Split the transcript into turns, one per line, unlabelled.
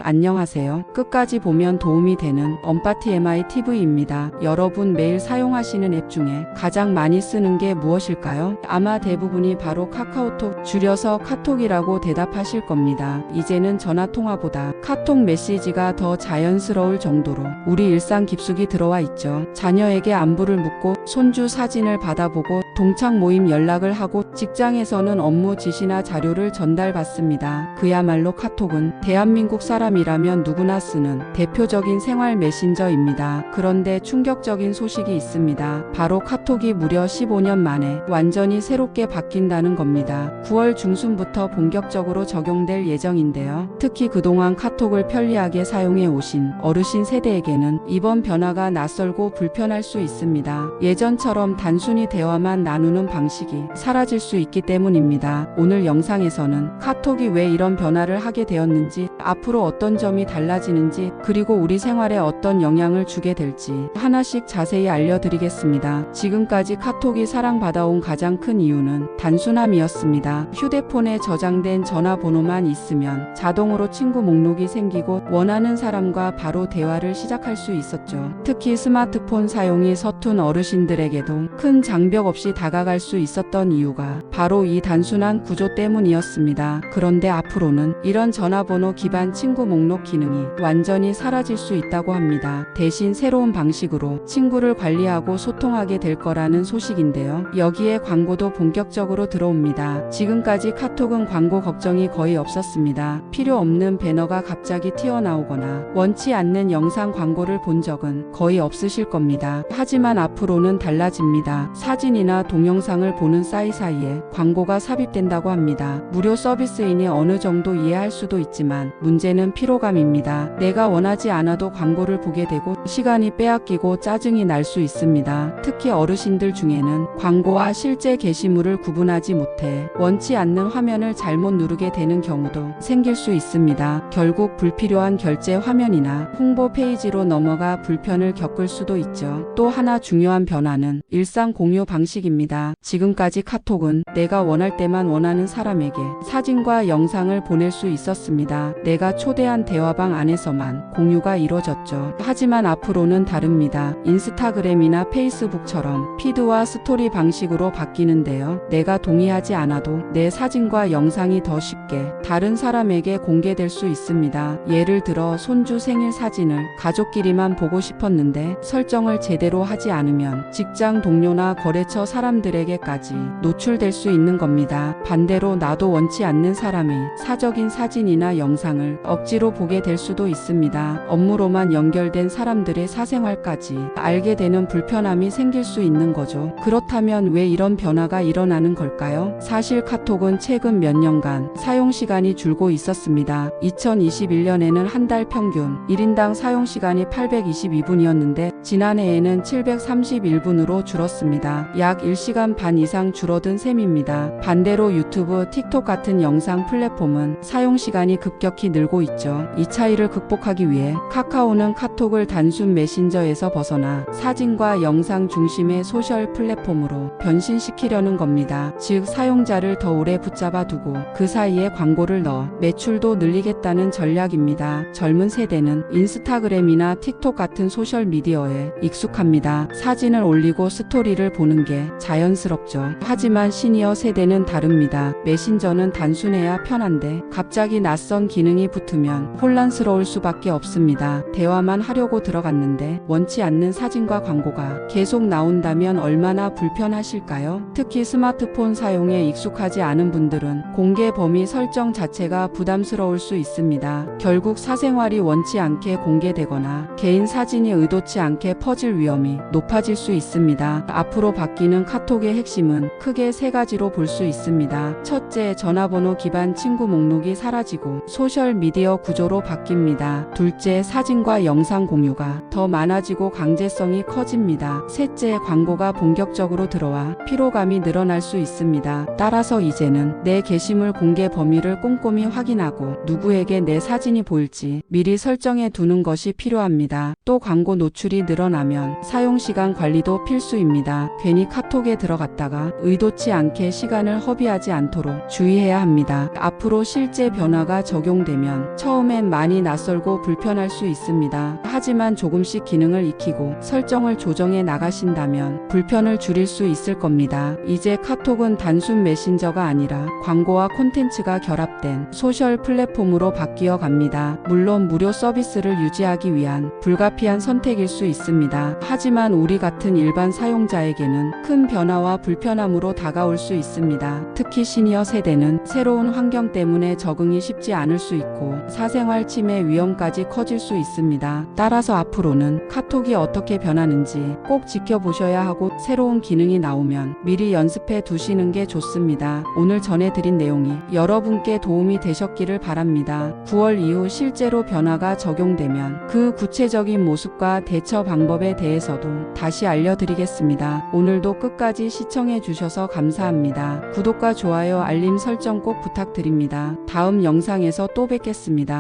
안녕하세요. 끝까지 보면 도움이 되는 엄빠TMI TV입니다. 여러분 매일 사용하시는 앱 중에 가장 많이 쓰는 게 무엇일까요? 아마 대부분이 바로 카카오톡, 줄여서 카톡이라고 대답하실 겁니다. 이제는 전화통화보다 카톡 메시지가 더 자연스러울 정도로 우리 일상 깊숙이 들어와 있죠. 자녀에게 안부를 묻고 손주 사진을 받아보고 동창 모임 연락을 하고 직장에서는 업무 지시나 자료를 전달받습니다. 그야말로 카톡은 대한민국 사람이라면 누구나 쓰는 대표적인 생활 메신저입니다. 그런데 충격적인 소식이 있습니다. 바로 카톡이 무려 15년 만에 완전히 새롭게 바뀐다는 겁니다. 9월 중순부터 본격적으로 적용될 예정인데요. 특히 그동안 카톡을 편리하게 사용해 오신 어르신 세대에게는 이번 변화가 낯설고 불편할 수 있습니다. 예전처럼 단순히 대화만 나누는 방식이 사라질 수 있기 때문입니다. 오늘 영상에서는 카톡이 왜 이런 변화를 하게 되었는지, 앞으로 어떤 점이 달라지는지, 그리고 우리 생활에 어떤 영향을 주게 될지 하나씩 자세히 알려드리겠습니다. 지금까지 카톡이 사랑받아온 가장 큰 이유는 단순함이었습니다. 휴대폰에 저장된 전화번호만 있으면 자동으로 친구 목록이 생기고 원하는 사람과 바로 대화를 시작할 수 있었죠. 특히 스마트폰 사용이 서툰 어르신들에게도 큰 장벽 없이 다가갈 수 있었던 이유가 바로 이 단순한 구조 때문이었습니다. 그런데 앞으로는 이런 전화번호 기반 친구 목록 기능이 완전히 사라질 수 있다고 합니다. 대신 새로운 방식으로 친구를 관리하고 소통하게 될 거라는 소식인데요. 여기에 광고도 본격적으로 들어옵니다. 지금까지 카톡은 광고 걱정이 거의 없었습니다. 필요 없는 배너가 갑자기 튀어나오거나 원치 않는 영상 광고를 본 적은 거의 없으실 겁니다. 하지만 앞으로는 달라집니다. 사진이나 동영상을 보는 사이사이에 광고가 삽입된다고 합니다. 무료 서비스이니 어느 정도 이해할 수도 있지만 문제는 피로감입니다. 내가 원하지 않아도 광고를 보게 되고 시간이 빼앗기고 짜증이 날 수 있습니다. 특히 어르신들 중에는 광고와 실제 게시물을 구분하지 못해 원치 않는 화면을 잘못 누르게 되는 경우도 생길 수 있습니다. 결국 불필요한 결제 화면이나 홍보 페이지로 넘어가 불편을 겪을 수도 있죠. 또 하나 중요한 변화는 일상 공유 방식입니다. 지금까지 카톡은 내가 원할 때만 원하는 사람에게 사진과 영상을 보낼 수 있었습니다. 내가 초대한 대화방 안에서만 공유가 이루어졌죠. 하지만 앞으로는 다릅니다. 인스타그램이나 페이스북처럼 피드와 스토리 방식으로 바뀌는데요. 내가 동의하지 않아도 내 사진과 영상이 더 쉽게 다른 사람에게 공개될 수 있습니다. 예를 들어 손주 생일 사진을 가족끼리만 보고 싶었는데 설정을 제대로 하지 않으면 직장 동료나 거래처 사람들에게까지 노출될 수 있는 겁니다. 반대로 나도 원치 않는 사람의 사적인 사진이나 영상을 억지로 보게 될 수도 있습니다. 업무로만 연결된 사람들의 사생활까지 알게 되는 불편함이 생길 수 있는 거죠. 그렇다면 왜 이런 변화가 일어나는 걸까요? 사실 카톡은 최근 몇 년간 사용 시간이 줄고 있었습니다. 2021년에는 한 달 평균 1인당 사용 시간이 822분이었는데 지난해에는 731분으로 줄었습니다. 약 1시간 반 이상 줄어든 셈입니다. 반대로 유튜브, 틱톡 같은 영상 플랫폼은 사용 시간이 급격히 늘고 있죠. 이 차이를 극복하기 위해 카카오는 카톡을 단순 메신저에서 벗어나 사진과 영상 중심의 소셜 플랫폼으로 변신시키려는 겁니다. 즉 사용자를 더 오래 붙잡아 두고 그 사이에 광고를 넣어 매출도 늘리겠다는 전략입니다. 젊은 세대는 인스타그램이나 틱톡 같은 소셜 미디어에 익숙합니다. 사진을 올리고 스토리를 보는 게 자연스럽죠. 하지만 시니어 세대는 다릅니다. 메신저는 단순해야 편한데 갑자기 낯선 기능이 붙으면 혼란스러울 수밖에 없습니다. 대화만 하려고 들어갔는데 원치 않는 사진과 광고가 계속 나온다면 얼마나 불편하실까요? 특히 스마트폰 사용에 익숙하지 않은 분들은 공개 범위 설정 자체가 부담스러울 수 있습니다. 결국 사생활이 원치 않게 공개되거나 개인 사진이 의도치 않게 퍼질 위험이 높아질 수 있습니다. 앞으로 바뀌는 카톡의 핵심은 크게 세 가지로 볼 수 있습니다. 첫째, 전화번호 기반 친구 목록이 사라지고 소셜미디어 구조로 바뀝니다. 둘째, 사진과 영상 공유가 더 많아지고 강제성이 커집니다. 셋째, 광고가 본격적으로 들어와 피로감이 늘어날 수 있습니다. 따라서 이제는 내 게시물 공개 범위 범위를 꼼꼼히 확인하고 누구에게 내 사진이 보일지 미리 설정해 두는 것이 필요합니다. 또 광고 노출이 늘어나면 사용시간 관리도 필수입니다. 괜히 카톡에 들어갔다가 의도치 않게 시간을 허비하지 않도록 주의해야 합니다. 앞으로 실제 변화가 적용되면 처음엔 많이 낯설고 불편할 수 있습니다. 하지만 조금씩 기능을 익히고 설정을 조정해 나가신다면 불편을 줄일 수 있을 겁니다. 이제 카톡은 단순 메신저가 아니라 광고와 콘텐츠가 결합된 소셜 플랫폼으로 바뀌어 갑니다. 물론 무료 서비스를 유지하기 위한 불가피한 선택일 수 있습니다. 하지만 우리 같은 일반 사용자에게는 큰 변화와 불편함으로 다가올 수 있습니다. 특히 시니어 세대는 새로운 환경 때문에 적응이 쉽지 않을 수 있고 사생활 침해 위험까지 커질 수 있습니다. 따라서 앞으로는 카톡이 어떻게 변하는지 꼭 지켜보셔야 하고 새로운 기능이 나오면 미리 연습해 두시는 게 좋습니다. 오늘 전해드린 내용이 여러분께 도움이 되셨기를 바랍니다. 9월 이후 실제로 변화가 적용되면 그 구체적인 모습과 대처 방법에 대해서도 다시 알려드리겠습니다. 오늘도 끝까지 시청해 주셔서 감사합니다. 구독과 좋아요, 알림 설정 꼭 부탁드립니다. 다음 영상에서 또 뵙겠습니다.